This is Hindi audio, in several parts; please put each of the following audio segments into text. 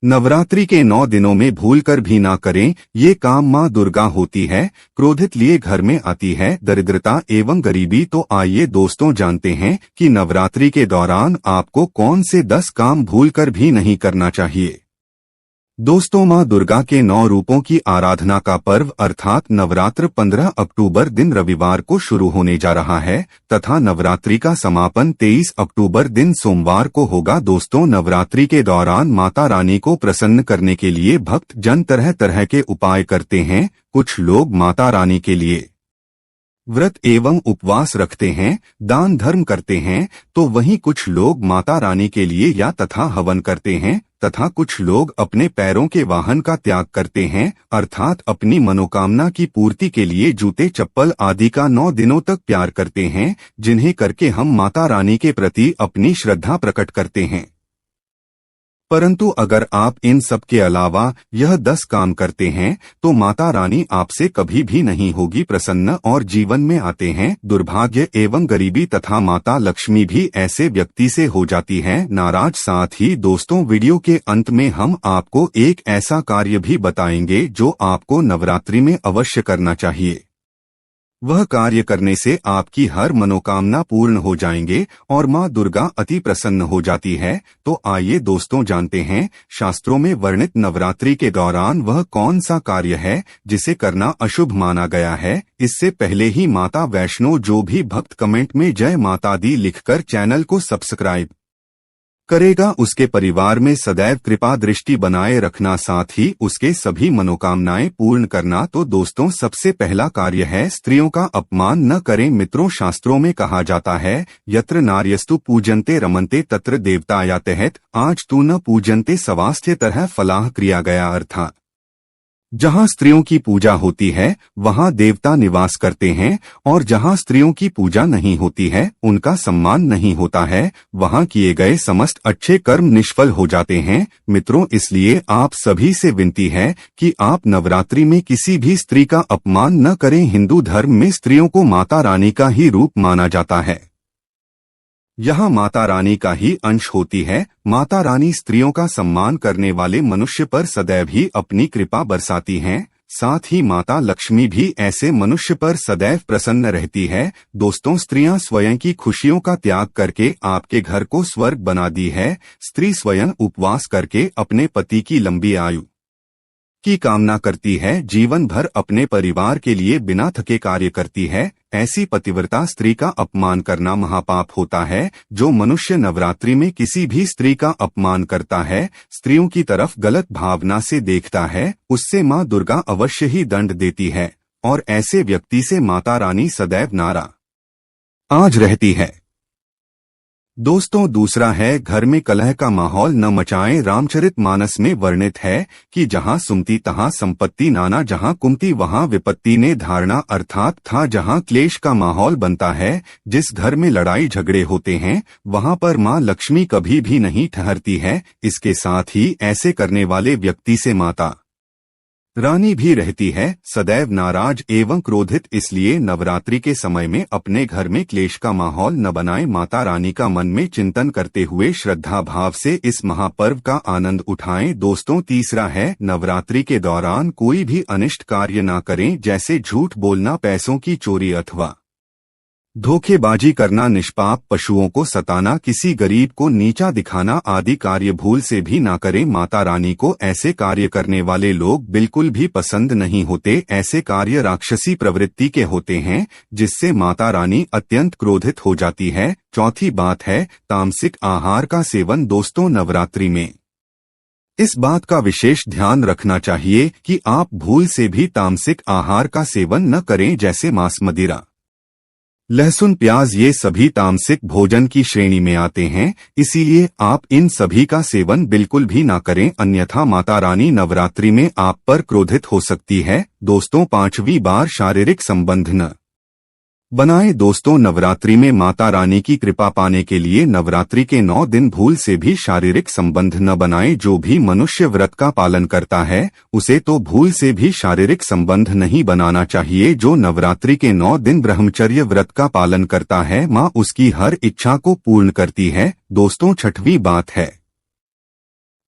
नवरात्रि के 9 दिनों में भूलकर भी ना करें, ये काम माँ दुर्गा होती है, क्रोधित लिए घर में आती है दरिद्रता एवं गरीबी। तो आइए दोस्तों जानते हैं कि नवरात्रि के दौरान आपको कौन से 10 काम भूलकर भी नहीं करना चाहिए। दोस्तों, माँ दुर्गा के 9 रूपों की आराधना का पर्व अर्थात नवरात्र 15 अक्टूबर दिन रविवार को शुरू होने जा रहा है तथा नवरात्रि का समापन 23 अक्टूबर दिन सोमवार को होगा। दोस्तों, नवरात्रि के दौरान माता रानी को प्रसन्न करने के लिए भक्त जन तरह तरह के उपाय करते हैं। कुछ लोग माता रानी के लिए व्रत एवं उपवास रखते हैं, दान धर्म करते हैं, तो वहीं कुछ लोग माता रानी के लिए या तथा हवन करते हैं तथा कुछ लोग अपने पैरों के वाहन का त्याग करते हैं अर्थात अपनी मनोकामना की पूर्ति के लिए जूते चप्पल आदि का 9 दिनों तक प्यार करते हैं, जिन्हें करके हम माता रानी के प्रति अपनी श्रद्धा प्रकट करते हैं। परंतु अगर आप इन सब के अलावा यह 10 काम करते हैं तो माता रानी आपसे कभी भी नहीं होगी प्रसन्न और जीवन में आते हैं दुर्भाग्य एवं गरीबी तथा माता लक्ष्मी भी ऐसे व्यक्ति से हो जाती है नाराज। साथ ही दोस्तों, वीडियो के अंत में हम आपको एक ऐसा कार्य भी बताएंगे जो आपको नवरात्रि में अवश्य करना चाहिए। वह कार्य करने से आपकी हर मनोकामना पूर्ण हो जाएंगे और माँ दुर्गा अति प्रसन्न हो जाती है। तो आइए दोस्तों जानते हैं, शास्त्रों में वर्णित नवरात्रि के दौरान वह कौन सा कार्य है जिसे करना अशुभ माना गया है। इससे पहले ही माता वैष्णो जो भी भक्त कमेंट में जय माता दी लिखकर चैनल को सब्सक्राइब करेगा, उसके परिवार में सदैव कृपा दृष्टि बनाए रखना, साथ ही उसके सभी मनोकामनाएं पूर्ण करना। तो दोस्तों, सबसे पहला कार्य है स्त्रियों का अपमान न करें। मित्रों, शास्त्रों में कहा जाता है यत्र नार्यस्तु पूजन्ते रमन्ते तत्र देवता तहत आज तू न पूजन्ते सवास्थ्य तरह फलाह क्रिया गया अर्थात जहाँ स्त्रियों की पूजा होती है वहाँ देवता निवास करते हैं और जहाँ स्त्रियों की पूजा नहीं होती है उनका सम्मान नहीं होता है, वहाँ किए गए समस्त अच्छे कर्म निष्फल हो जाते हैं। मित्रों, इसलिए आप सभी से विनती है कि आप नवरात्रि में किसी भी स्त्री का अपमान न करें। हिंदू धर्म में स्त्रियों को माता रानी का ही रूप माना जाता है, यहाँ माता रानी का ही अंश होती है। माता रानी स्त्रियों का सम्मान करने वाले मनुष्य पर सदैव ही अपनी कृपा बरसाती हैं। साथ ही माता लक्ष्मी भी ऐसे मनुष्य पर सदैव प्रसन्न रहती है। दोस्तों, स्त्रियां स्वयं की खुशियों का त्याग करके आपके घर को स्वर्ग बना दी है। स्त्री स्वयं उपवास करके अपने पति की लंबी आयु की कामना करती है, जीवन भर अपने परिवार के लिए बिना थके कार्य करती है। ऐसी पतिव्रता स्त्री का अपमान करना महापाप होता है। जो मनुष्य नवरात्रि में किसी भी स्त्री का अपमान करता है, स्त्रियों की तरफ गलत भावना से देखता है, उससे माँ दुर्गा अवश्य ही दंड देती है और ऐसे व्यक्ति से माता रानी सदैव नाराज रहती है। दोस्तों, दूसरा है घर में कलह का माहौल न मचाएं। रामचरित मानस में वर्णित है कि जहाँ सुमति तहाँ संपत्ति, नाना जहाँ कुमति वहाँ विपत्ति ने धारणा अर्थात था जहाँ क्लेश का माहौल बनता है, जिस घर में लड़ाई झगड़े होते हैं वहाँ पर माँ लक्ष्मी कभी भी नहीं ठहरती है। इसके साथ ही ऐसे करने वाले व्यक्ति से माता रानी भी रहती है सदैव नाराज एवं क्रोधित। इसलिए नवरात्रि के समय में अपने घर में क्लेश का माहौल न बनाएं। माता रानी का मन में चिंतन करते हुए श्रद्धा भाव से इस महापर्व का आनंद उठाएं। दोस्तों, तीसरा है नवरात्रि के दौरान कोई भी अनिष्ट कार्य न करें, जैसे झूठ बोलना, पैसों की चोरी अथवा धोखेबाजी करना, निष्पाप पशुओं को सताना, किसी गरीब को नीचा दिखाना आदि कार्य भूल से भी ना करें। माता रानी को ऐसे कार्य करने वाले लोग बिल्कुल भी पसंद नहीं होते। ऐसे कार्य राक्षसी प्रवृत्ति के होते हैं जिससे माता रानी अत्यंत क्रोधित हो जाती है। चौथी बात है तामसिक आहार का सेवन। दोस्तों, नवरात्रि में इस बात का विशेष ध्यान रखना चाहिए कि आप भूल से भी तामसिक आहार का सेवन न करें, जैसे मांस, मदिरा, लहसुन, प्याज, ये सभी तामसिक भोजन की श्रेणी में आते हैं। इसीलिए आप इन सभी का सेवन बिल्कुल भी ना करें, अन्यथा माता रानी नवरात्रि में आप पर क्रोधित हो सकती है। दोस्तों, 5वीं बार शारीरिक संबंध न बनाएं। दोस्तों, नवरात्रि में माता रानी की कृपा पाने के लिए नवरात्रि के 9 दिन भूल से भी शारीरिक संबंध न बनाएं। जो भी मनुष्य व्रत का पालन करता है उसे तो भूल से भी शारीरिक संबंध नहीं बनाना चाहिए। जो नवरात्रि के 9 दिन ब्रह्मचर्य व्रत का पालन करता है, माँ उसकी हर इच्छा को पूर्ण करती है। दोस्तों, 6वीं बात है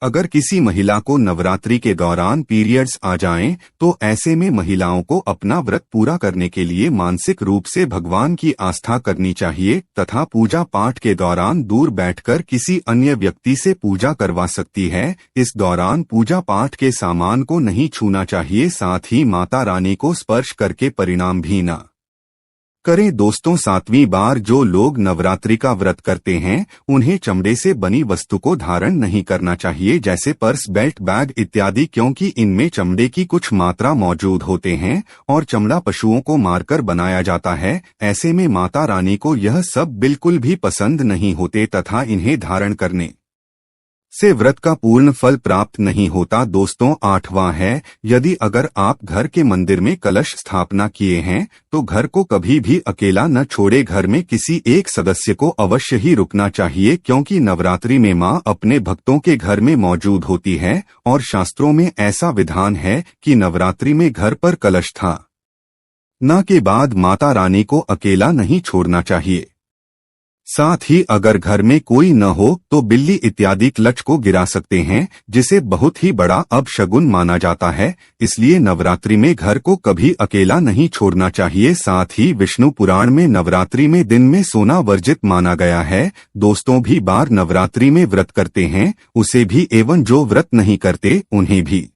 अगर किसी महिला को नवरात्रि के दौरान पीरियड्स आ जाएं, तो ऐसे में महिलाओं को अपना व्रत पूरा करने के लिए मानसिक रूप से भगवान की आस्था करनी चाहिए तथा पूजा पाठ के दौरान दूर बैठकर किसी अन्य व्यक्ति से पूजा करवा सकती है। इस दौरान पूजा पाठ के सामान को नहीं छूना चाहिए, साथ ही माता रानी को स्पर्श करके परिणाम भी न करें। दोस्तों, 7वीं बार जो लोग नवरात्रि का व्रत करते हैं उन्हें चमड़े से बनी वस्तु को धारण नहीं करना चाहिए, जैसे पर्स, बेल्ट, बैग इत्यादि, क्योंकि इनमें चमड़े की कुछ मात्रा मौजूद होते हैं और चमड़ा पशुओं को मारकर बनाया जाता है। ऐसे में माता रानी को यह सब बिल्कुल भी पसंद नहीं होते तथा इन्हें धारण करने से व्रत का पूर्ण फल प्राप्त नहीं होता। दोस्तों, 8वां है, यदि अगर आप घर के मंदिर में कलश स्थापना किए हैं तो घर को कभी भी अकेला न छोड़े, घर में किसी एक सदस्य को अवश्य ही रुकना चाहिए, क्योंकि नवरात्रि में मां अपने भक्तों के घर में मौजूद होती है और शास्त्रों में ऐसा विधान है कि नवरात्रि में घर पर कलश था न के बाद माता रानी को अकेला नहीं छोड़ना चाहिए। साथ ही अगर घर में कोई न हो तो बिल्ली इत्यादि क्लच को गिरा सकते हैं, जिसे बहुत ही बड़ा अपशगुन माना जाता है। इसलिए नवरात्रि में घर को कभी अकेला नहीं छोड़ना चाहिए। साथ ही विष्णु पुराण में नवरात्रि में दिन में सोना वर्जित माना गया है। दोस्तों, भी बार नवरात्रि में व्रत करते हैं उसे भी एवं जो व्रत नहीं करते उन्हें भी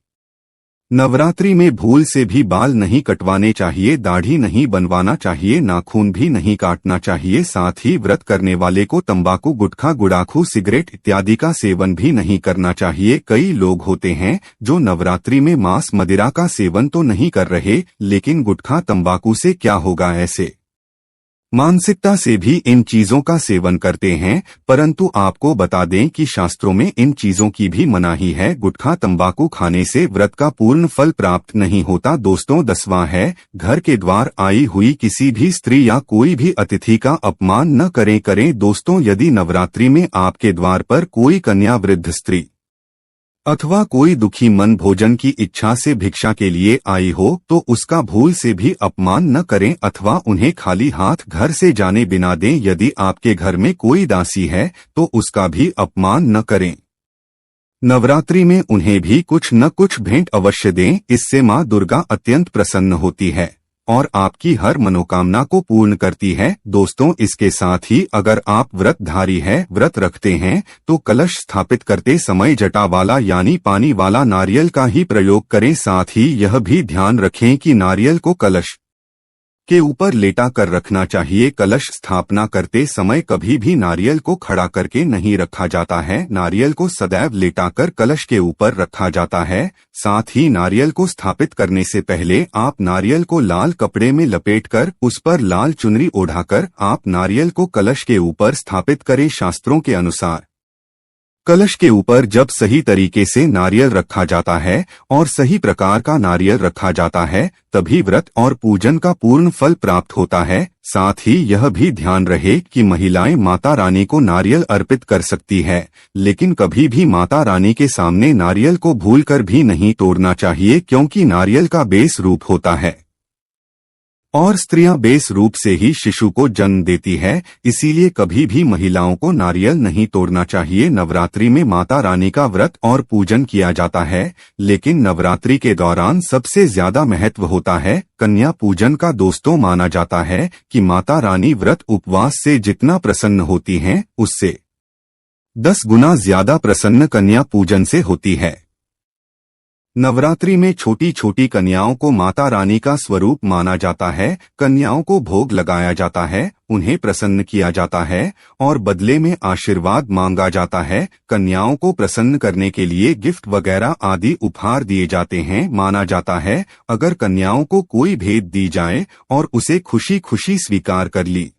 नवरात्रि में भूल से भी बाल नहीं कटवाने चाहिए, दाढ़ी नहीं बनवाना चाहिए, नाखून भी नहीं काटना चाहिए। साथ ही व्रत करने वाले को तंबाकू, गुटखा, गुड़ाखू, सिगरेट इत्यादि का सेवन भी नहीं करना चाहिए। कई लोग होते हैं जो नवरात्रि में मांस मदिरा का सेवन तो नहीं कर रहे, लेकिन गुटखा तंबाकू से क्या होगा, ऐसे मानसिकता से भी इन चीजों का सेवन करते हैं। परंतु आपको बता दें कि शास्त्रों में इन चीजों की भी मनाही है। गुटखा तंबाकू खाने से व्रत का पूर्ण फल प्राप्त नहीं होता। दोस्तों, 10वां है, घर के द्वार आई हुई किसी भी स्त्री या कोई भी अतिथि का अपमान न करें। दोस्तों, यदि नवरात्रि में आपके द्वार पर कोई कन्या, वृद्ध स्त्री अथवा कोई दुखी मन भोजन की इच्छा से भिक्षा के लिए आई हो तो उसका भूल से भी अपमान न करें अथवा उन्हें खाली हाथ घर से जाने बिना दें। यदि आपके घर में कोई दासी है तो उसका भी अपमान न करें। नवरात्रि में उन्हें भी कुछ न कुछ भेंट अवश्य दें, इससे मां दुर्गा अत्यंत प्रसन्न होती है और आपकी हर मनोकामना को पूर्ण करती है। दोस्तों, इसके साथ ही अगर आप व्रतधारी है, व्रत रखते हैं तो कलश स्थापित करते समय जटा वाला यानी पानी वाला नारियल का ही प्रयोग करें। साथ ही यह भी ध्यान रखें कि नारियल को कलश के ऊपर लेटा कर रखना चाहिए। कलश स्थापना करते समय कभी भी नारियल को खड़ा करके नहीं रखा जाता है, नारियल को सदैव लेटाकर कलश के ऊपर रखा जाता है। साथ ही नारियल को स्थापित करने से पहले आप नारियल को लाल कपड़े में लपेटकर उस पर लाल चुनरी ओढ़ाकर आप नारियल को कलश के ऊपर स्थापित करें। शास्त्रों के अनुसार कलश के ऊपर जब सही तरीके से नारियल रखा जाता है और सही प्रकार का नारियल रखा जाता है तभी व्रत और पूजन का पूर्ण फल प्राप्त होता है। साथ ही यह भी ध्यान रहे कि महिलाएं माता रानी को नारियल अर्पित कर सकती है, लेकिन कभी भी माता रानी के सामने नारियल को भूलकर भी नहीं तोड़ना चाहिए, क्योंकि नारियल का बेस रूप होता है और स्त्रियां बेस रूप से ही शिशु को जन्म देती है। इसीलिए कभी भी महिलाओं को नारियल नहीं तोड़ना चाहिए। नवरात्रि में माता रानी का व्रत और पूजन किया जाता है, लेकिन नवरात्रि के दौरान सबसे ज्यादा महत्व होता है कन्या पूजन का। दोस्तों, माना जाता है कि माता रानी व्रत उपवास से जितना प्रसन्न होती हैं, उससे 10 गुना ज्यादा प्रसन्न कन्या पूजन से होती है। नवरात्रि में छोटी छोटी कन्याओं को माता रानी का स्वरूप माना जाता है। कन्याओं को भोग लगाया जाता है, उन्हें प्रसन्न किया जाता है और बदले में आशीर्वाद मांगा जाता है। कन्याओं को प्रसन्न करने के लिए गिफ्ट वगैरह आदि उपहार दिए जाते हैं। माना जाता है अगर कन्याओं को कोई भेंट दी जाए और उसे खुशी खुशी स्वीकार कर ली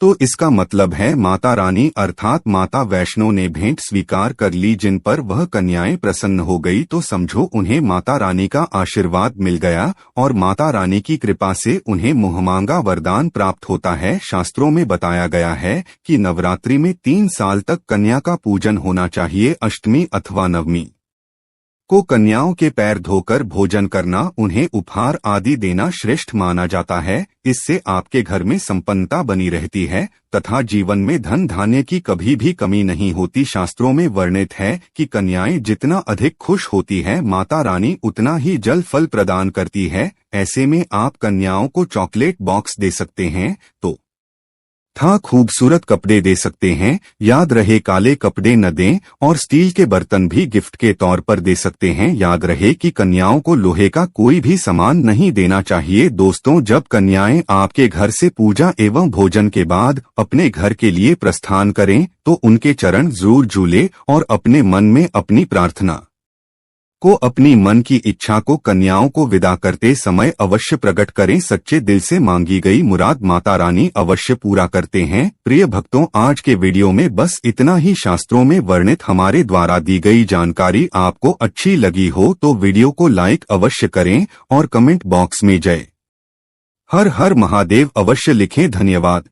तो इसका मतलब है माता रानी अर्थात माता वैष्णो ने भेंट स्वीकार कर ली। जिन पर वह कन्याएं प्रसन्न हो गई तो समझो उन्हें माता रानी का आशीर्वाद मिल गया और माता रानी की कृपा से उन्हें मुहमांगा वरदान प्राप्त होता है। शास्त्रों में बताया गया है कि नवरात्रि में 3 साल तक कन्या का पूजन होना चाहिए, अष्टमी अथवा नवमी को कन्याओं के पैर धोकर भोजन करना, उन्हें उपहार आदि देना श्रेष्ठ माना जाता है। इससे आपके घर में संपन्नता बनी रहती है तथा जीवन में धन धान्य की कभी भी कमी नहीं होती। शास्त्रों में वर्णित है कि कन्याएं जितना अधिक खुश होती है, माता रानी उतना ही जल फल प्रदान करती है। ऐसे में आप कन्याओं को चॉकलेट बॉक्स दे सकते हैं तो खूबसूरत कपड़े दे सकते हैं। याद रहे काले कपड़े न दें और स्टील के बर्तन भी गिफ्ट के तौर पर दे सकते हैं। याद रहे कि कन्याओं को लोहे का कोई भी सामान नहीं देना चाहिए। दोस्तों, जब कन्याएं आपके घर से पूजा एवं भोजन के बाद अपने घर के लिए प्रस्थान करें तो उनके चरण जरूर झूले और अपने मन में अपनी प्रार्थना को, अपनी मन की इच्छा को कन्याओं को विदा करते समय अवश्य प्रकट करें। सच्चे दिल से मांगी गई मुराद माता रानी अवश्य पूरा करते हैं। प्रिय भक्तों, आज के वीडियो में बस इतना ही। शास्त्रों में वर्णित हमारे द्वारा दी गई जानकारी आपको अच्छी लगी हो तो वीडियो को लाइक अवश्य करें और कमेंट बॉक्स में जय हर हर महादेव अवश्य लिखें। धन्यवाद।